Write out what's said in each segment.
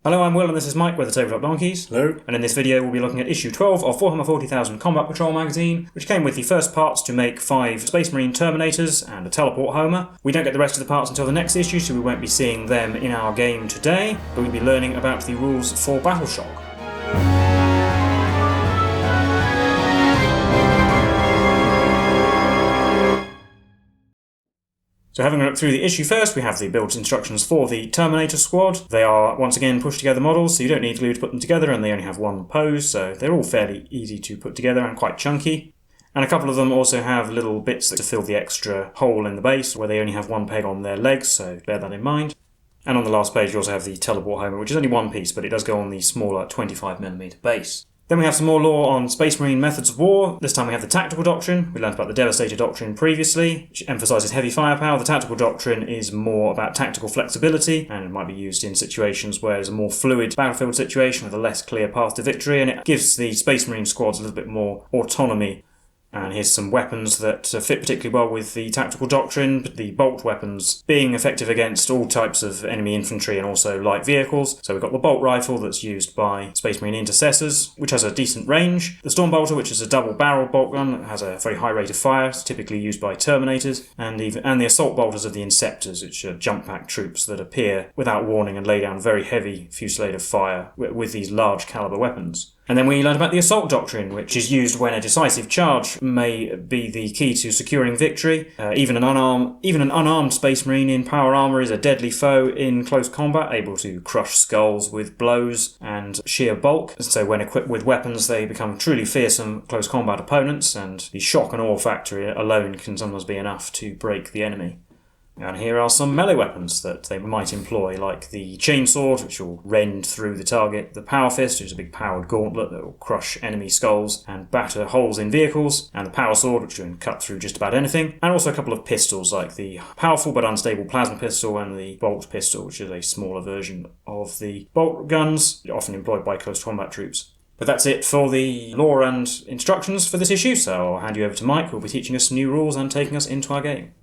Hello, I'm Will and this is Mike with the Tabletop Donkeys. Hello. And in this video we'll be looking at issue 12 of Warhammer 40,000 Combat Patrol magazine, which came with the first parts to make 5 Space Marine Terminators and a teleport homer. We don't get the rest of the parts until the next issue, so we won't be seeing them in our game today, but we'll be learning about the rules for Battle Shock. So having a look through the issue first, we have the build instructions for the Terminator squad. They are, once again, pushed together models, so you don't need glue to put them together, and they only have one pose, so they're all fairly easy to put together and quite chunky. And a couple of them also have little bits to fill the extra hole in the base, where they only have one peg on their legs, so bear that in mind. And on the last page you also have the teleport homer, which is only one piece, but it does go on the smaller 25mm base. Then we have some more lore on Space Marine methods of war. This time we have the Tactical Doctrine. We learned about the Devastator Doctrine previously, which emphasises heavy firepower. The Tactical Doctrine is more about tactical flexibility, and it might be used in situations where there's a more fluid battlefield situation with a less clear path to victory, and it gives the Space Marine squads a little bit more autonomy. And here's some weapons that fit particularly well with the Tactical Doctrine, the bolt weapons being effective against all types of enemy infantry and also light vehicles. So we've got the bolt rifle that's used by Space Marine Intercessors, which has a decent range. The Storm Bolter, which is a double-barreled bolt gun that has a very high rate of fire, it's typically used by Terminators, and the Assault Bolters of the Inceptors, which are jump-pack troops that appear without warning and lay down very heavy fusillade of fire with these large caliber weapons. And then we learned about the Assault Doctrine, which is used when a decisive charge may be the key to securing victory. Even an unarmed Space Marine in power armor is a deadly foe in close combat, able to crush skulls with blows and sheer bulk. So when equipped with weapons, they become truly fearsome close combat opponents, and the shock and awe factor alone can sometimes be enough to break the enemy. And here are some melee weapons that they might employ, like the Chainsword, which will rend through the target, the Power Fist, which is a big powered gauntlet that will crush enemy skulls and batter holes in vehicles, and the Power Sword, which can cut through just about anything, and also a couple of pistols, like the powerful but unstable Plasma Pistol and the Bolt Pistol, which is a smaller version of the bolt guns, often employed by close combat troops. But that's it for the lore and instructions for this issue, so I'll hand you over to Mike, who will be teaching us new rules and taking us into our game.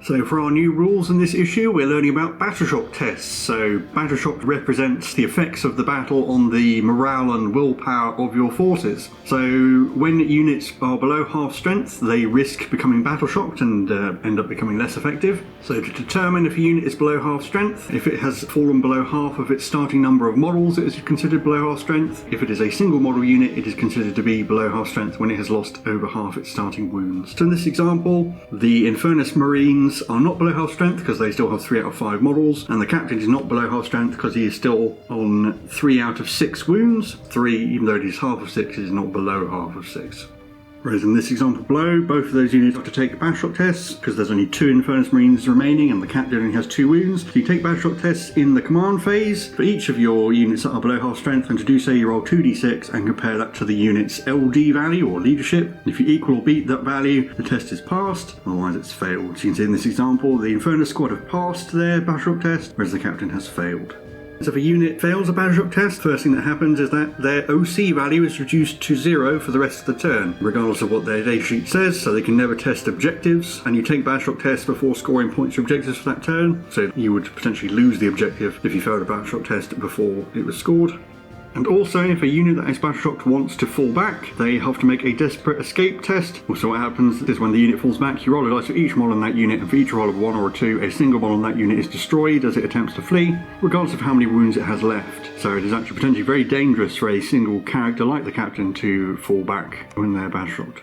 So for our new rules in this issue, we're learning about battle shock tests. So battle shock represents the effects of the battle on the morale and willpower of your forces. So when units are below half strength, they risk becoming battle shocked and end up becoming less effective. So to determine if a unit is below half strength, if it has fallen below half of its starting number of models, it is considered below half strength. If it is a single model unit, it is considered to be below half strength when it has lost over half its starting wounds. So in this example, the Infernus Marines are not below half strength because they still have 3 out of 5 models, and the captain is not below half strength because he is still on 3 out of 6 wounds. 3, even though it is half of 6, is not below half of 6. Whereas in this example below, both of those units have to take battle shock tests because there's only 2 Infernus Marines remaining and the captain only has 2 wounds. So you take battle shock tests in the command phase for each of your units that are below half strength, and to do so you roll 2d6 and compare that to the unit's LD value or leadership. If you equal or beat that value, the test is passed, otherwise it's failed. So you can see in this example, the Infernus squad have passed their battle shock test, whereas the captain has failed. So if a unit fails a battle shock test, the first thing that happens is that their OC value is reduced to 0 for the rest of the turn, regardless of what their data sheet says, so they can never test objectives, and you take battle shock tests before scoring points for objectives for that turn, so you would potentially lose the objective if you failed a battle shock test before it was scored. And also, if a unit that is battle shocked wants to fall back, they have to make a desperate escape test. Also, what happens is when the unit falls back, you roll a dice for each model in that unit, and for each roll of 1 or 2, a single model in that unit is destroyed as it attempts to flee, regardless of how many wounds it has left. So it is actually potentially very dangerous for a single character like the captain to fall back when they're battle shocked.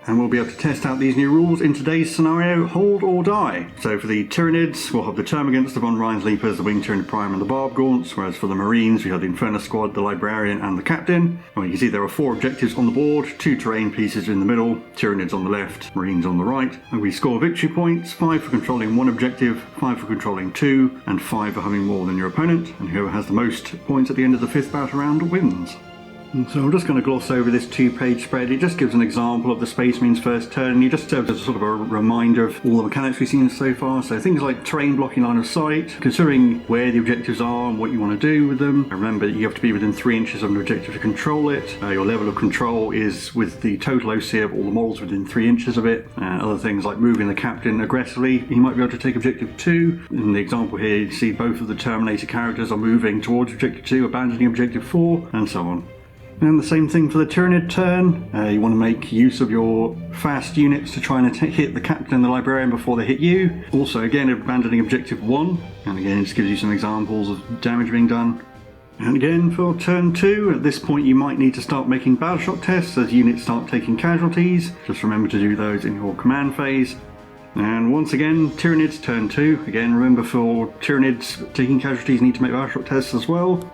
And we'll be able to test out these new rules in today's scenario, Hold or Die. So for the Tyranids, we'll have the Termagants, the Von Rhein's Leapers, the Winged Tyranid Prime and the Barb Gaunts, whereas for the Marines we have the Infernus Squad, the Librarian and the Captain. Well, you can see there are 4 objectives on the board, 2 terrain pieces in the middle, Tyranids on the left, Marines on the right. And we score victory points, 5 for controlling 1 objective, 5 for controlling 2, and 5 for having more than your opponent. And whoever has the most points at the end of the 5th battle round wins. And so I'm just going to gloss over this 2-page spread. It just gives an example of the Space Marine's first turn, and it just serves as a sort of a reminder of all the mechanics we've seen so far. So things like terrain blocking line of sight, considering where the objectives are and what you want to do with them. Remember that you have to be within 3 inches of an objective to control it. Your level of control is with the total OC of all the models within 3 inches of it. Other things like moving the captain aggressively, he might be able to take objective 2. In the example here, you see both of the Terminator characters are moving towards objective 2, abandoning objective 4, and so on. And the same thing for the Tyranid turn. You want to make use of your fast units to try and hit the captain and the librarian before they hit you. Also, again, abandoning objective 1. And again, it just gives you some examples of damage being done. And again, for turn 2, at this point you might need to start making battleshock tests as units start taking casualties. Just remember to do those in your command phase. And once again, Tyranids turn 2. Again, remember for Tyranids taking casualties, you need to make battleshock tests as well.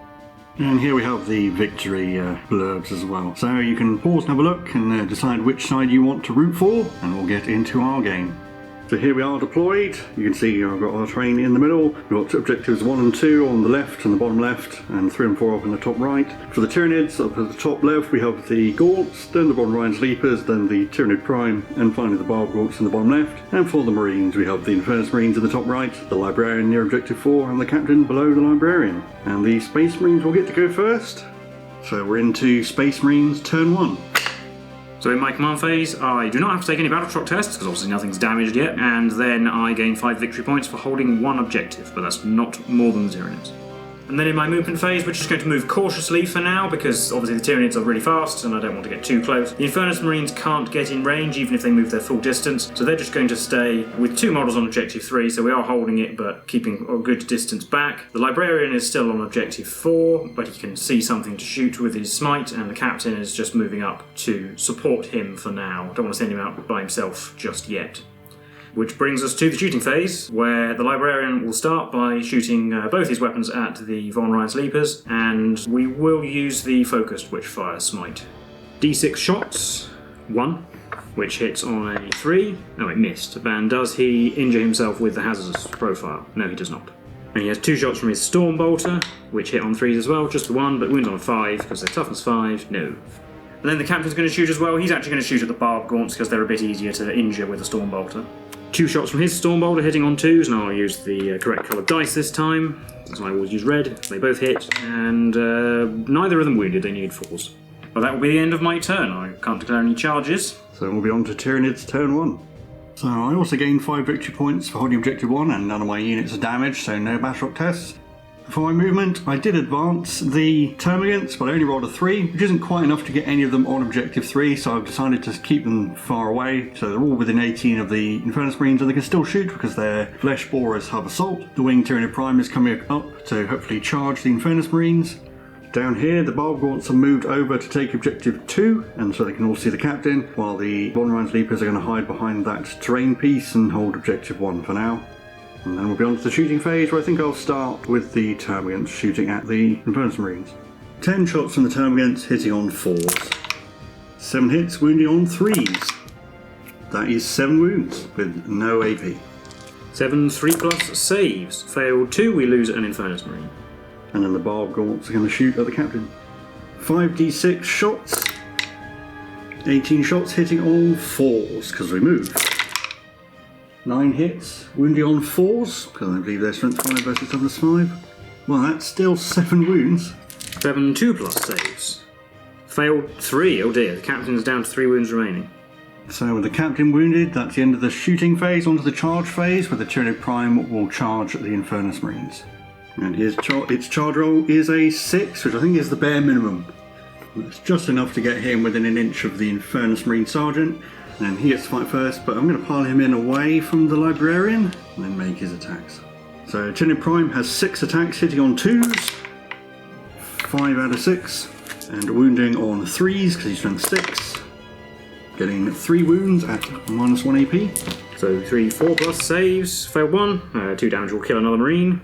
And here we have the victory blurbs as well. So you can pause and have a look and decide which side you want to root for, and we'll get into our game. So here we are deployed. You can see I've got our terrain in the middle. We've got objectives 1 and 2 on the left and the bottom left, and 3 and 4 up in the top right. For the Tyranids, up at the top left we have the Gaunts, then the bottom right Leapers, then the Tyranid Prime, and finally the Barb Gaunts in the bottom left. And for the Marines we have the Infernus Marines in the top right, the Librarian near objective 4, and the Captain below the Librarian. And the Space Marines will get to go first. So we're into Space Marines turn 1. So in my command phase, I do not have to take any battleshock tests, because obviously nothing's damaged yet, and then I gain 5 victory points for holding 1 objective, but that's not more than the Tyranids. And then in my movement phase, we're just going to move cautiously for now, because obviously the Tyranids are really fast, and I don't want to get too close. The Infernus Marines can't get in range, even if they move their full distance, so they're just going to stay with 2 models on objective 3, so we are holding it, but keeping a good distance back. The Librarian is still on objective 4, but he can see something to shoot with his smite, and the Captain is just moving up to support him for now. Don't want to send him out by himself just yet. Which brings us to the shooting phase, where the Librarian will start by shooting both his weapons at the Von Ryan's Leapers, and we will use the focused, which fires smite. D6 shots, 1, which hits on a 3. No, it missed. And does he injure himself with the hazardous profile? No, he does not. And he has 2 shots from his Storm Bolter, which hit on 3s as well, just the 1, but wounds on a 5, because they're toughness 5, no. And then the Captain's going to shoot as well. He's actually going to shoot at the Barb Gaunts, because they're a bit easier to injure with a Storm Bolter. 2 shots from his Storm Bolter hitting on 2s, and I'll use the correct coloured dice this time, so I always use red. They both hit, and neither of them wounded, they needed 4s. Well, that will be the end of my turn. I can't declare any charges. So we'll be on to Tyranids turn 1. So I also gained 5 victory points for holding objective 1, and none of my units are damaged, so no battleshock tests. For my movement, I did advance the Termagants, but I only rolled a 3, which isn't quite enough to get any of them on objective 3, so I've decided to keep them far away, so they're all within 18 of the Infernus Marines, and they can still shoot because their Flesh Borers have assault. The Winged Tyranid Prime is coming up to hopefully charge the Infernus Marines. Down here, the Barb Gaunts are moved over to take objective 2, and so they can all see the Captain, while the Von Ryan's Leapers are going to hide behind that terrain piece and hold objective 1 for now. And then we'll be on to the shooting phase, where I think I'll start with the Termagants shooting at the Infernus Marines. 10 shots from the Termagants hitting on 4s. 7 hits wounding on 3s. That is 7 wounds with no AP. 7 3+ saves. Failed 2, we lose an Infernus Marine. And then the Barb Gaunts are going to shoot at the Captain. 5d6 shots. 18 shots hitting on 4s, because we move. 9 hits, wounding on 4s, because I believe they're strength 5 versus toughness 5. Well, that's still 7 wounds. 7 2+ saves. Failed 3, oh dear, the Captain's down to 3 wounds remaining. So with the Captain wounded, that's the end of the shooting phase, onto the charge phase, where the Tyranid Prime will charge the Infernus Marines. And its charge roll is a 6, which I think is the bare minimum. It's just enough to get him within an inch of the Infernus Marine Sergeant. And he gets to fight first, but I'm going to pile him in away from the Librarian and then make his attacks. So Tyranid Prime has 6 attacks hitting on 2s, 5 out of 6, and wounding on 3s because he's strength 6, getting 3 wounds at -1 AP. So 3 4+ saves, failed 1, 2 damage will kill another Marine,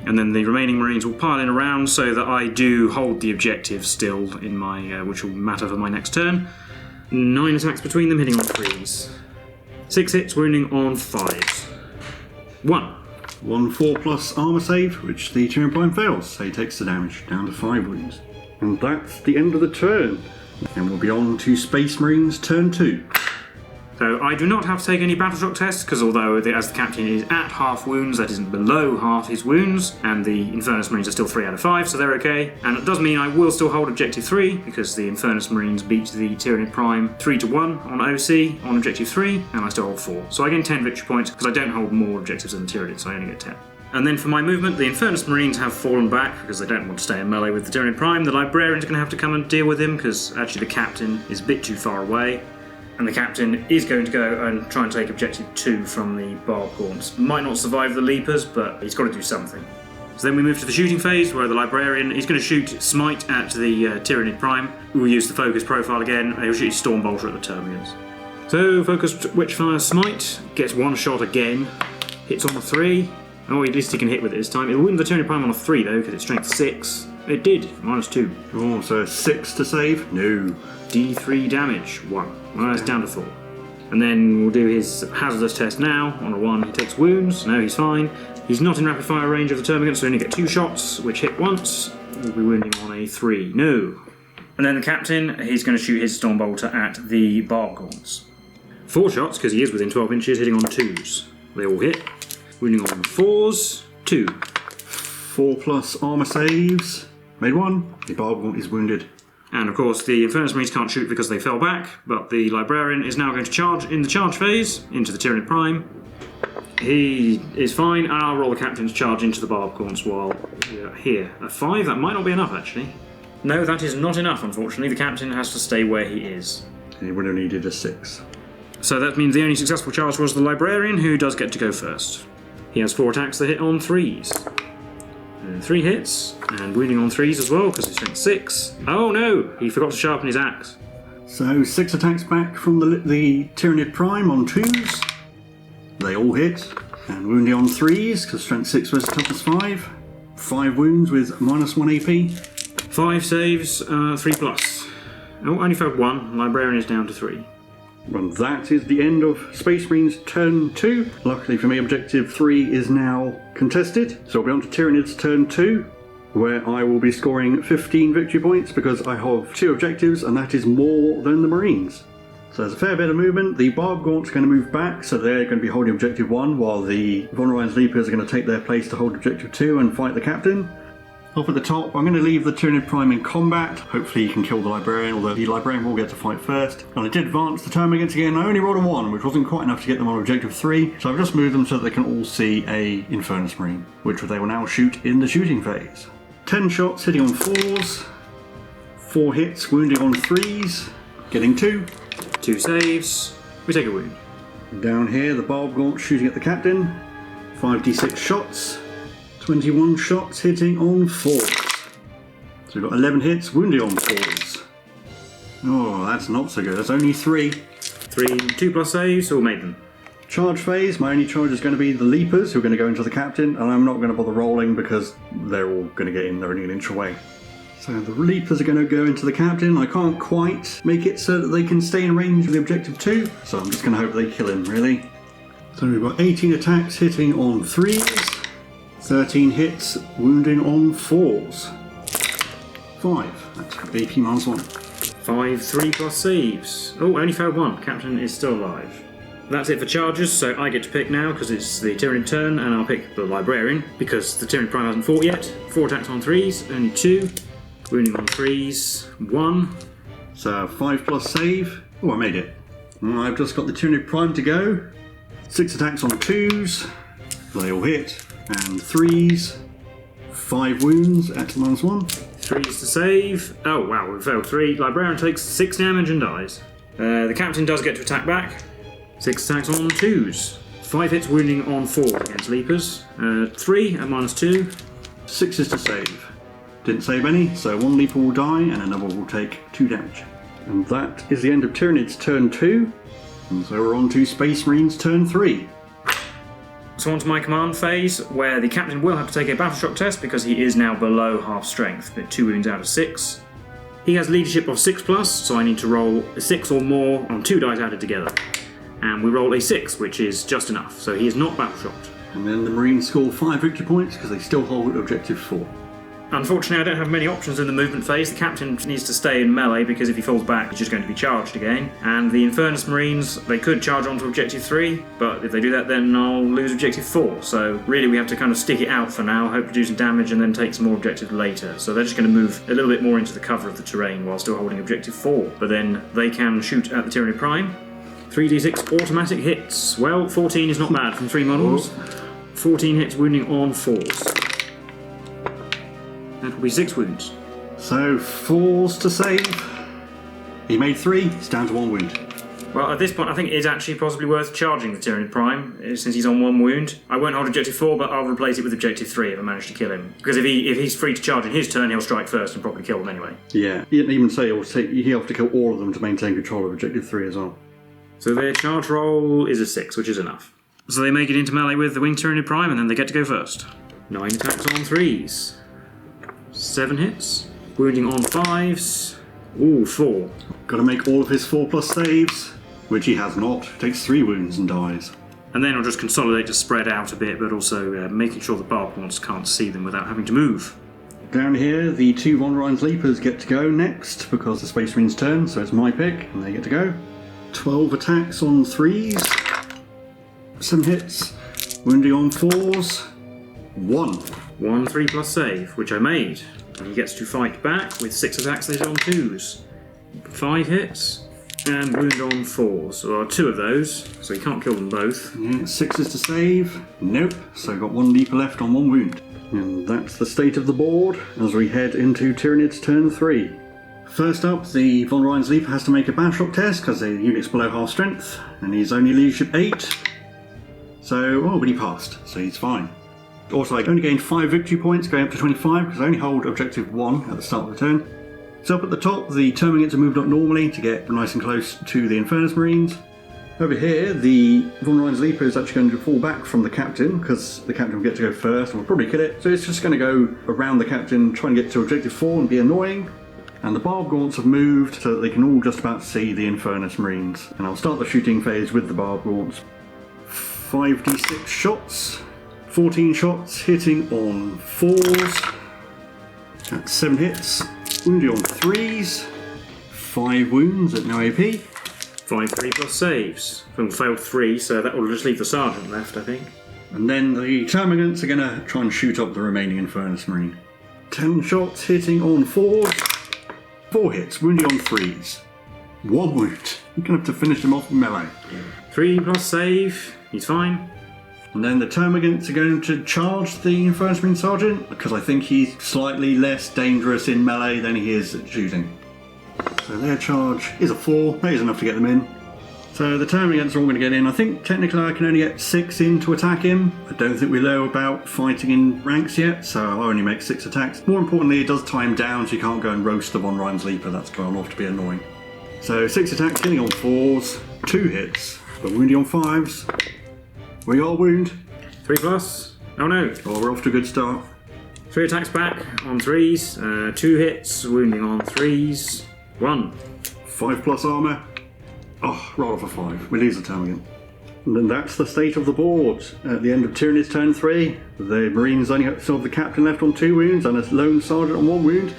and then the remaining Marines will pile in around so that I do hold the objective still in my, which will matter for my next turn. 9 attacks between them, hitting on 3s. 6 hits, wounding on 5s. 1 4+ armor save, which the Tyranid Prime fails, so he takes the damage, down to 5 wounds. And that's the end of the turn. And we'll be on to Space Marines turn 2. So I do not have to take any battleshock tests, because although as the captain is at half wounds, that isn't below half his wounds, and the Infernus Marines are still 3 out of 5, so they're okay. And it does mean I will still hold Objective 3, because the Infernus Marines beat the Tyranid Prime 3-1 on OC on Objective 3, and I still hold 4. So I gain 10 victory points, because I don't hold more objectives than the Tyranids, so I only get 10. And then for my movement, the Infernus Marines have fallen back because they don't want to stay in melee with the Tyranid Prime. The Librarian's going to have to come and deal with him, because actually the captain is a bit too far away. And the captain is going to go and try and take Objective 2 from the Barbed Gaunts. Might not survive the Leapers, but he's got to do something. So then we move to the shooting phase, where the Librarian is going to shoot Smite at the Tyranid Prime. We'll use the focus profile again, and he'll shoot his Storm Bolter at the Terminators. So, focused Witchfire Smite, gets one shot again, hits on a 3. Oh, at least he can hit with it this time. It'll wound the Tyranid Prime on a 3 though, because it's strength 6. It did, -2. Oh, so 6 to save? No. D3 damage, 1. Well, that's down to 4. And then we'll do his hazardous test now. On a 1, he takes wounds. No, he's fine. He's not in rapid fire range of the termagant, so he only get 2 shots, which hit once. We'll be wounding on a 3. No. And then the captain, he's going to shoot his Storm Bolter at the Barbed Gaunts. 4 shots, because he is within 12 inches, hitting on 2s. They all hit. Wounding on 4s. 2. 4+ armor saves. Made 1. The Barbed Gaunt is wounded. And of course the Infernus Marines can't shoot because they fell back, but the Librarian is now going to charge in the charge phase into the Tyranid Prime. He is fine, and I'll roll the captain's charge into the Barbed Gaunts while we're here. A 5? That might not be enough actually. No, that is not enough unfortunately. The captain has to stay where he is. He would have needed a 6. So that means the only successful charge was the Librarian, who does get to go first. He has 4 attacks that hit on 3s. 3 hits, and wounding on 3s as well, because he's strength 6. Oh no! He forgot to sharpen his axe. So 6 attacks back from the Tyranid Prime on 2s. They all hit. And wounding on 3s, because strength 6 was toughness 5. 5 wounds with -1 AP. 5 saves, 3+. Oh, only failed 1. Librarian is down to 3. And that is the end of Space Marines turn 2. Luckily for me, Objective 3 is now contested. So we'll be on to Tyranids turn 2, where I will be scoring 15 victory points because I have 2 objectives, and that is more than the Marines. So there's a fair bit of movement. The Barbed Gaunts are going to move back, so they're going to be holding Objective 1, while the Von Ryan's Leapers are going to take their place to hold Objective 2 and fight the captain. Up at the top, I'm going to leave the Tyranid Prime in combat. Hopefully he can kill the Librarian, although the Librarian will get to fight first. And I did advance the termagants again. I only rolled a 1, which wasn't quite enough to get them on Objective 3, so I've just moved them so that they can all see a Infernus Marine, which they will now shoot in the shooting phase. 10 shots hitting on 4s, 4 hits wounding on 3s, getting 2. 2 saves. We take a wound. Down here, the Barbed Gaunt shooting at the captain. 5d6 shots. 21 shots hitting on 4s. So we've got 11 hits, wounding on 4s. Oh, that's not so good. That's only 3. 2+ saves, all made them. Charge phase, my only charge is going to be the Leapers, who are going to go into the captain, and I'm not going to bother rolling because they're all going to get in, they're only an inch away. So the Leapers are going to go into the captain. I can't quite make it so that they can stay in range of the Objective 2, so I'm just going to hope they kill him, really. So we've got 18 attacks hitting on 3s. 13 hits, wounding on 4s. 5. That's AP -1. 5 3+ saves. Oh, only failed 1. Captain is still alive. That's it for charges, so I get to pick now because it's the Tyranid turn, and I'll pick the Librarian because the Tyranid Prime hasn't fought yet. 4 attacks on 3s, only 2. Wounding on 3s, 1. So 5+ save. Oh, I made it. I've just got the Tyranid Prime to go. 6 attacks on 2s. They all hit. And 3s, 5 wounds at -1. 3s to save. Oh wow, we failed 3. Librarian takes 6 damage and dies. The captain does get to attack back. 6 attacks on 2s. 5 hits wounding on 4 against Leapers. 3 at -2. 6s to save. Didn't save any, so 1 Leaper will die and another will take 2 damage. And that is the end of Tyranids turn 2. And so we're on to Space Marines turn 3. So on to my command phase, where the captain will have to take a battleshock test because he is now below half strength, but 2 wounds out of 6. He has leadership of 6+, so I need to roll a 6 or more on 2 dice added together. And we roll a 6, which is just enough, so he is not battleshocked. And then the Marines score 5 victory points because they still hold Objective 4. Unfortunately, I don't have many options in the movement phase. The captain needs to stay in melee because if he falls back, he's just going to be charged again. And the Infernus Marines, they could charge onto Objective 3, but if they do that, then I'll lose Objective 4. So really, we have to kind of stick it out for now, hope to do some damage, and then take some more objectives later. So they're just going to move a little bit more into the cover of the terrain while still holding Objective 4. But then they can shoot at the Tyranid Prime. 3d6 automatic hits. Well, 14 is not bad from 3 models. 14 hits, wounding on 4s. That will be 6 wounds. So 4s to save. He made 3, it's down to 1 wound. Well, at this point, I think it is actually possibly worth charging the Tyranid Prime, since he's on 1 wound. I won't hold Objective 4, but I'll replace it with Objective 3 if I manage to kill him. Because if he's free to charge in his turn, he'll strike first and probably kill them anyway. Yeah, you didn't even say he'll have to kill all of them to maintain control of Objective 3 as well. So their charge roll is a 6, which is enough. So they make it into melee with the Winged Tyranid Prime, and then they get to go first. 9 attacks on 3s. 7 hits. Wounding on 5s. Ooh, 4. Got to make all of his 4+ saves, which he has not. Takes 3 wounds and dies. And then I'll just consolidate to spread out a bit, but also making sure the barbed ones can't see them without having to move. Down here, the 2 Von Ryan's Leapers get to go next, because the Space Marine's turn, so it's my pick, and they get to go. 12 attacks on 3s. 7 hits. Wounding on 4s. 1. 1 3+ save, which I made. And he gets to fight back with 6 attacks later on 2s. 5 hits, and wound on 4s. So there are 2 of those, so he can't kill them both. Yeah, 6s to save. Nope, so got 1 Leaper left on 1 wound. And that's the state of the board as we head into Tyranid's turn 3. First up, the Von Ryan's Leaper has to make a Battleshock test because the unit's below half strength, and he's only leadership 8. So, but he passed, so he's fine. Also, I only gained 5 victory points, going up to 25, because I only hold Objective 1 at the start of the turn. So up at the top, the Termagants are moved up normally to get nice and close to the Infernus Marines. Over here, the Von Ryan's Leaper is actually going to fall back from the Captain, because the Captain will get to go first and will probably kill it. So it's just going to go around the Captain, try and get to Objective 4 and be annoying. And the Barb Gaunts have moved so that they can all just about see the Infernus Marines. And I'll start the shooting phase with the Barb Gaunts. 5d6 shots. 14 shots, hitting on 4s. That's 7 hits. Wounding on 3s. 5 wounds at no AP. 5 3+ saves. Failed 3, so that will just leave the Sergeant left, I think. And then the Termagants are going to try and shoot up the remaining Infernus Marine. 10 shots, hitting on 4s. 4 hits, wounding on 3s. 1 wound. You're going to have to finish him off with melee. 3+ save. He's fine. And then the Termagants are going to charge the Infernus Marine Sergeant, because I think he's slightly less dangerous in melee than he is at shooting. So their charge is a 4, that is enough to get them in. So the Termagants are all going to get in. I think technically I can only get 6 in to attack him. I don't think we know about fighting in ranks yet, so I'll only make 6 attacks. More importantly, it does tie him down, so you can't go and roast the Von Ryan's Leaper, that's gone off to be annoying. So 6 attacks, hitting on 4s, 2 hits, but wounding on 5s. We got a wound. 3+. Oh no. Oh, we're off to a good start. 3 attacks back on 3s. 2 hits, wounding on 3s. 1. 5+ armour. Oh, roll off a 5. We lose the Termagant. And then that's the state of the board. At the end of Tyranid's turn 3, the Marines only still have the Captain left on 2 wounds and a lone Sergeant on 1 wound.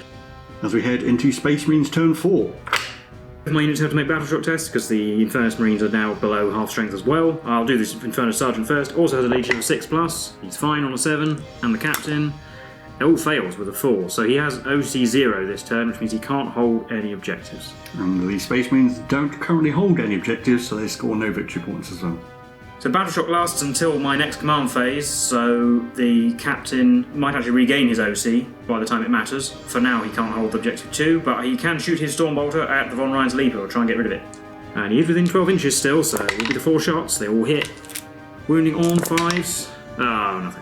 As we head into Space Marines turn 4. My units have to make Battleshock tests because the Infernus Marines are now below half strength as well. I'll do this Infernus Sergeant first. Also has a leadership of 6+. He's fine on a 7. And the Captain, it all fails with a 4. So he has OC 0 this turn, which means he can't hold any objectives. And the Space Marines don't currently hold any objectives, so they score no victory points as well. So Battleshock lasts until my next command phase, so the Captain might actually regain his OC by the time it matters. For now he can't hold Objective 2, but he can shoot his Stormbolter at the Von Ryan's Leaper or try and get rid of it. And he is within 12 inches still, so it will be the 4 shots, they all hit. Wounding on 5s. Oh, nothing.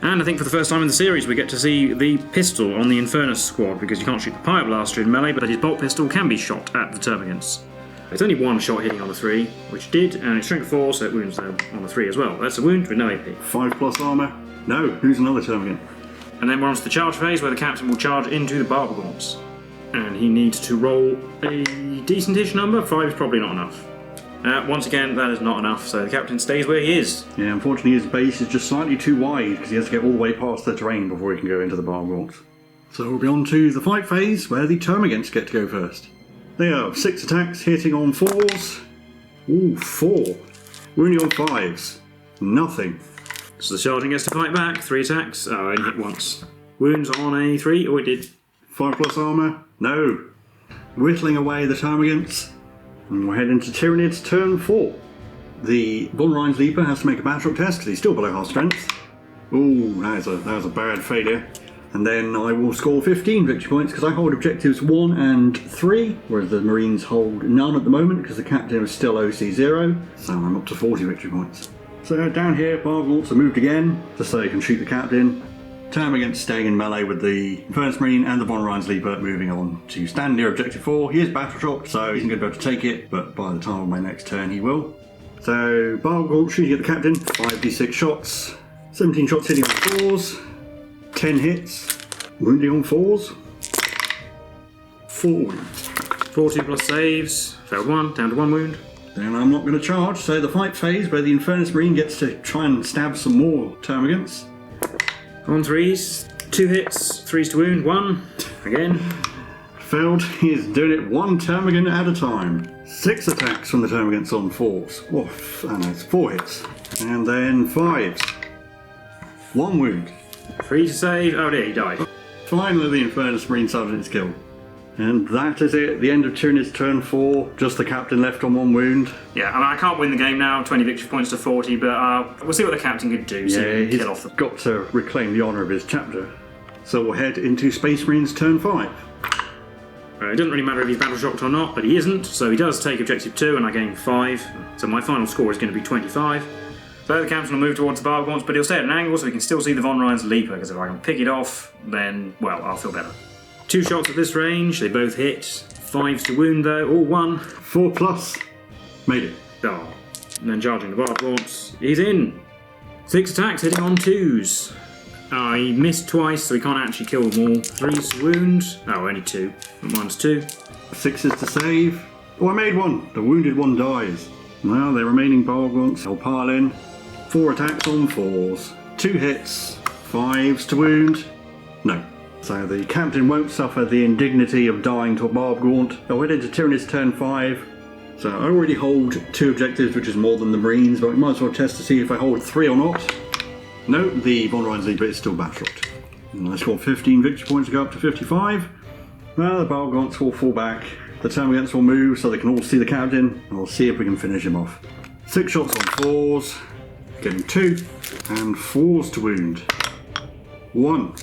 And I think for the first time in the series we get to see the pistol on the Infernus squad, because you can't shoot the Pyreblaster in melee, but his bolt pistol can be shot at the Termagants. It's only 1 shot hitting on the 3, which did, and it's strength 4, so it wounds them on the 3 as well. That's a wound with no AP. 5+ armour. No, who's another Termagant? And then we're on to the charge phase, where the Captain will charge into the Barber Gaunts. And he needs to roll a decent-ish number. 5 is probably not enough. Once again, that is not enough, so the Captain stays where he is. Yeah, unfortunately his base is just slightly too wide, because he has to get all the way past the terrain before he can go into the Barb Gaunts. So we'll be on to the fight phase, where the termagants get to go first. They have 6 attacks, hitting on 4s. Ooh, 4. Wounding on 5s. Nothing. So the charging gets to fight back. 3 attacks. Oh, I only hit once. Wounds on a 3. Oh, it did. 5+ armour. No. Whittling away the termagants. And we're heading to Tyranids turn 4. The Von Rein's Leaper has to make a battle test because he's still below half strength. Ooh, that was a bad failure. And then I will score 15 victory points because I hold objectives 1 and 3, whereas the Marines hold none at the moment because the captain is still OC 0. So I'm up to 40 victory points. So down here, Bargaunts are moved again, just so they can shoot the captain. Termagants staying in melee with the Infernus Marine and the Von Rein's Leaper moving on to stand near objective 4. He is battle shocked, so he isn't going to be able to take it, but by the time of my next turn he will. So Bargaunt shooting at the captain, 5d6 shots, 17 shots hitting on 4s, 10 hits, wounding on 4s, 4 wounds. 40 plus saves, failed 1, down to 1 wound. Then I'm not going to charge, so the fight phase where the Infernus Marine gets to try and stab some more termagants. On 3s, 2 hits, 3s to wound, 1, again. Failed, he's doing it 1 termagant at a time. 6 attacks from the termagants on 4s. Oof, and it's 4 hits. And then 5s. 1 wound. 3 to save, oh dear, he died. Finally the Infernus Marine Sergeant is killed. And that is it, the end of Tyranids turn 4, just the captain left on 1 wound. Yeah, I can't win the game now, 20 victory points to 40, but we'll see what the captain could do. Yeah, he's got to reclaim the honour of his chapter. So we'll head into Space Marines turn 5. It doesn't really matter if he's battle shocked or not, but he isn't, so he does take objective 2 and I gain 5. So my final score is going to be 25. So the captain will move towards the Bargaunts, but he'll stay at an angle so he can still see the Von Rein's Leaper, because if I can pick it off, then, well, I'll feel better. 2 shots at this range, they both hit. 5s to wound though, all 1. 4+. Made it. Oh. And then charging the Bargaunts. He's in! 6 attacks hitting on 2s. He missed twice, so he can't actually kill them all. 3s to wound. Oh, only 2. Mine's 2. 6s to save. Oh, I made 1. The wounded one dies. Now the remaining Bargaunts will pile in. 4 attacks on 4s. 2 hits. 5s to wound. No. So the captain won't suffer the indignity of dying to a Bargaunt. I'll head into Tyranids turn 5. So I already hold 2 objectives, which is more than the Marines, but we might as well test to see if I hold 3 or not. No, the Von Rein's Leaper is still battle-shocked. And I scored 15 victory points to go up to 55. Well, the Bargaunts will fall back. The termagants will move so they can all see the captain. And we'll see if we can finish him off. 6 shots on 4s, getting 2, and 4s to wound. 1.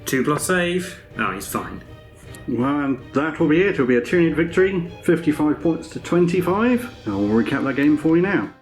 2 plus save. Oh, he's fine. Well, and that will be it. It'll be a Tyranid victory, 55 points to 25. And I'll recap that game for you now.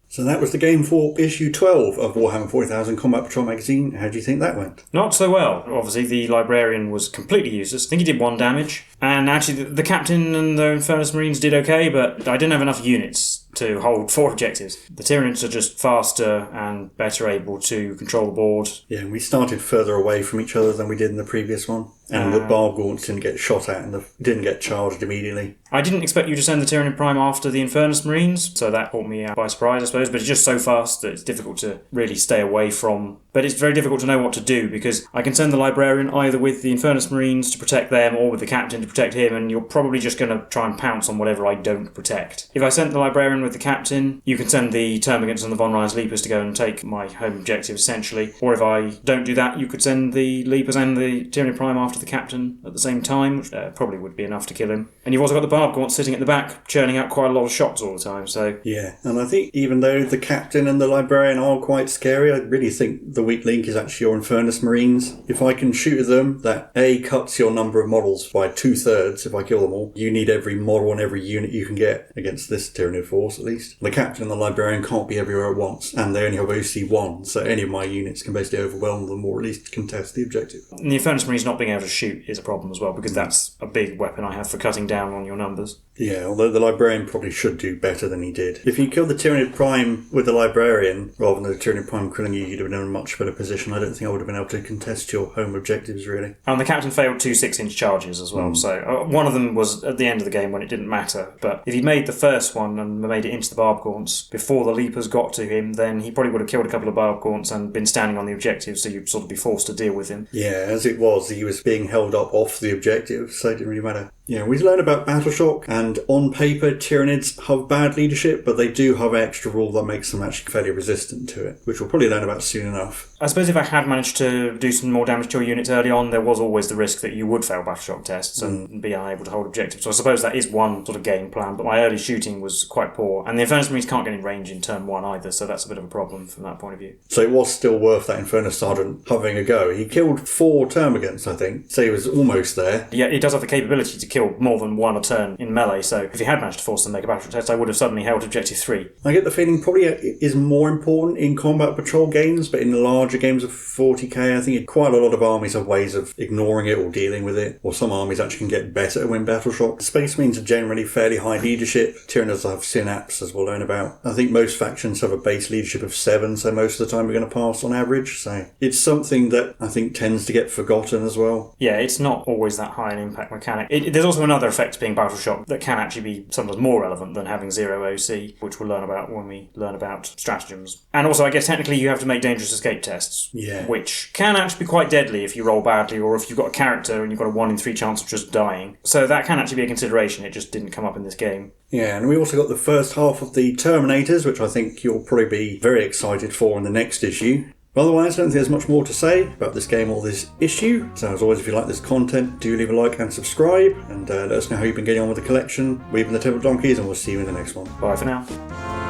So that was the game for issue 12 of Warhammer 40,000 Combat Patrol magazine. How do you think that went? Not so well. Obviously, the Librarian was completely useless. I think he did 1 damage. And actually, the Captain and the Infernus Marines did okay, but I didn't have enough units to hold 4 objectives. The Tyranids are just faster and better able to control the board. Yeah, and we started further away from each other than we did in the previous one. And the Bargaunts didn't get shot at and didn't get charged immediately. I didn't expect you to send the Tyranid Prime after the Infernus Marines, so that caught me by surprise, I suppose. But it's just so fast that it's difficult to really stay away from. But it's very difficult to know what to do, because I can send the Librarian either with the Infernus Marines to protect them or with the Captain to protect him, and you're probably just going to try and pounce on whatever I don't protect. If I sent the Librarian with the Captain, you can send the Termagants and the Von Rein's Leapers to go and take my home objective, essentially. Or if I don't do that, you could send the Leapers and the Tyranid Prime after the Captain at the same time, which probably would be enough to kill him. And you've also got the Bargaunts sitting at the back, churning out quite a lot of shots all the time, so... Yeah, and I think even though the Captain and the Librarian are quite scary, I really think the weak link is actually your Infernus Marines. If I can shoot at them, that A, cuts your number of models by 2/3 if I kill them all. You need every model and every unit you can get against this Tyranid force, at least. The Captain and the Librarian can't be everywhere at once, and they only have OC1, so any of my units can basically overwhelm them or at least contest the objective. And the Infernus Marines not being able to shoot is a problem as well, because that's a big weapon I have for cutting down on your numbers. Yeah, although the Librarian probably should do better than he did. If you killed the Tyranid Prime with the Librarian, rather than the Tyranid Prime killing you, you'd have been in a much better position. I don't think I would have been able to contest your home objectives, really. And the captain failed 2 6-inch charges as well, so one of them was at the end of the game when it didn't matter. But if he'd made the first one and made it into the Barb Gaunts before the Leapers got to him, then he probably would have killed a couple of Barb Gaunts and been standing on the objective, so you'd sort of be forced to deal with him. Yeah, as it was, he was being held up off the objective, so it didn't really matter. Yeah, we learned about Battleshock, and on paper, Tyranids have bad leadership, but they do have an extra rule that makes them actually fairly resistant to it, which we'll probably learn about soon enough. I suppose if I had managed to do some more damage to your units early on, there was always the risk that you would fail Battleshock tests and be unable to hold objectives. So I suppose that is one sort of game plan, but my early shooting was quite poor, and the Infernus Marines can't get in range in turn 1 either, so that's a bit of a problem from that point of view. So it was still worth that Infernus Sergeant having a go. He killed 4 termagants, I think, so he was almost there. Yeah, he does have the capability to kill more than 1 a turn in melee, so if he had managed to force them to make a Battleshock test, I would have suddenly held objective 3. I get the feeling probably is more important in combat patrol games, but in the larger games of 40k, I think quite a lot of armies have ways of ignoring it or dealing with it, or some armies actually can get better at win Battleshock. Space Marines are generally fairly high leadership. Tyranids have synapse, as we'll learn about. I think most factions have a base leadership of 7, so most of the time we're going to pass on average, so it's something that I think tends to get forgotten as well. Yeah, it's not always that high an impact mechanic. There's also another effect being Battleshock that can actually be sometimes more relevant than having 0 OC, which we'll learn about when we learn about stratagems. And also, I guess technically you have to make dangerous escape tests, which can actually be quite deadly if you roll badly, or if you've got a character and you've got a 1 in 3 chance of just dying. So that can actually be a consideration, it just didn't come up in this game. Yeah, and we also got the first half of the Terminators, which I think you'll probably be very excited for in the next issue. Otherwise, I don't think there's much more to say about this game or this issue. So as always, if you like this content, do leave a like and subscribe, and let us know how you've been getting on with the collection. We've been the Table Donkeys, and we'll see you in the next one. Bye for now.